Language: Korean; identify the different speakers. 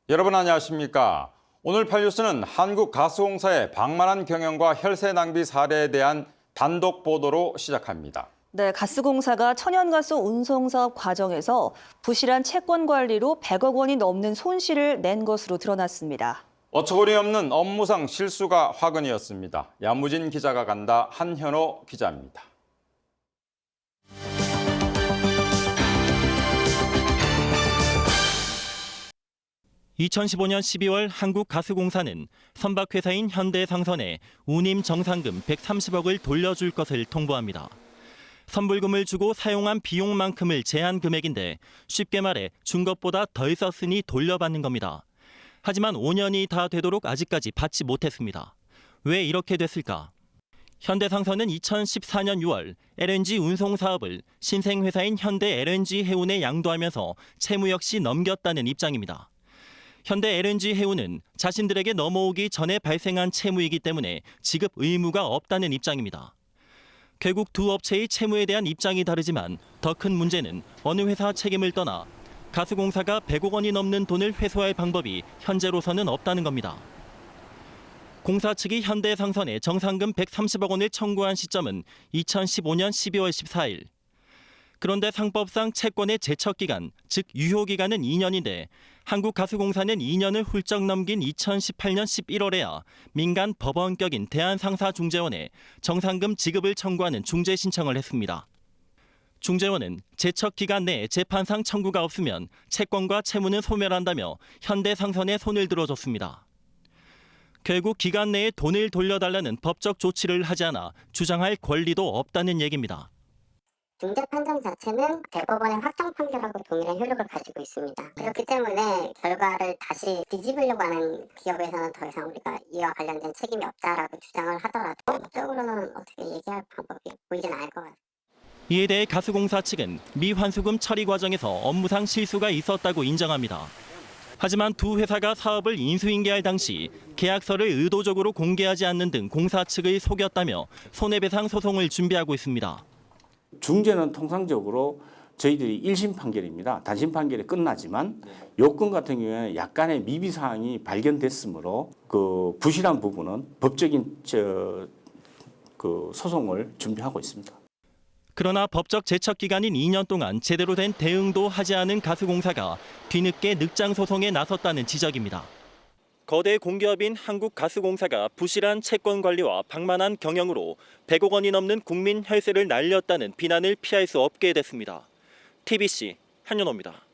Speaker 1: 여러분 안녕하십니까? 오늘 팔뉴스는 한국가스공사의 방만한 경영과 혈세 낭비 사례에 대한 단독 보도로 시작합니다.
Speaker 2: 네, 가스공사가 천연가스 운송사업 과정에서 부실한 채권 관리로 100억 원이 넘는 손실을 낸 것으로 드러났습니다.
Speaker 1: 어처구니 없는 업무상 실수가 화근이었습니다. 야무진 기자가 간다. 한현호 기자입니다.
Speaker 3: 2015년 12월 한국가스공사는 선박회사인 현대상선에 운임 정상금 130억을 돌려줄 것을 통보합니다. 선불금을 주고 사용한 비용만큼을 제한 금액인데 쉽게 말해 준 것보다 덜 썼으니 돌려받는 겁니다. 하지만 5년이 다 되도록 아직까지 받지 못했습니다. 왜 이렇게 됐을까? 현대상선은 2014년 6월 LNG 운송 사업을 신생회사인 현대 LNG 해운에 양도하면서 채무 역시 넘겼다는 입장입니다. 현대 LNG 해운은 자신들에게 넘어오기 전에 발생한 채무이기 때문에 지급 의무가 없다는 입장입니다. 결국 두 업체의 채무에 대한 입장이 다르지만 더 큰 문제는 어느 회사 책임을 떠나 가스공사가 100억 원이 넘는 돈을 회수할 방법이 현재로서는 없다는 겁니다. 공사 측이 현대상선에 정상금 130억 원을 청구한 시점은 2015년 12월 14일. 그런데 상법상 채권의 제척기간, 즉 유효기간은 2년인데 한국가스공사는 2년을 훌쩍 넘긴 2018년 11월에야 민간 법원격인 대한상사중재원에 정상금 지급을 청구하는 중재 신청을 했습니다. 중재원은 제척기간 내에 재판상 청구가 없으면 채권과 채무는 소멸한다며 현대상선에 손을 들어줬습니다. 결국 기간 내에 돈을 돌려달라는 법적 조치를 하지 않아 주장할 권리도 없다는 얘기입니다.
Speaker 4: 중재 판정 자체는 대법원의 확정 판결하고 동일한 효력을 가지고 있습니다. 그렇기 때문에 결과를 다시 뒤집으려고 하는 기업에서는 더 이상 우리가 이와 관련된 책임이 없다라고 주장을 하더라도 법적으로는 어떻게 얘기할 방법이 보이진 않을 것 같아요.
Speaker 3: 이에 대해 가스공사 측은 미환수금 처리 과정에서 업무상 실수가 있었다고 인정합니다. 하지만 두 회사가 사업을 인수인계할 당시 계약서를 의도적으로 공개하지 않는 등 공사 측을 속였다며 손해배상 소송을 준비하고 있습니다.
Speaker 5: 중재는 통상적으로 저희들이 1심 판결입니다. 단심 판결이 끝나지만 요건 같은 경우에는 약간의 미비 사항이 발견됐으므로 그 부실한 부분은 법적인 소송을 준비하고 있습니다.
Speaker 3: 그러나 법적 제척 기간인 2년 동안 제대로 된 대응도 하지 않은 가스공사가 뒤늦게 늑장 소송에 나섰다는 지적입니다. 거대 공기업인 한국가스공사가 부실한 채권 관리와 방만한 경영으로 100억 원이 넘는 국민 혈세를 날렸다는 비난을 피할 수 없게 됐습니다. TBC 한현호입니다.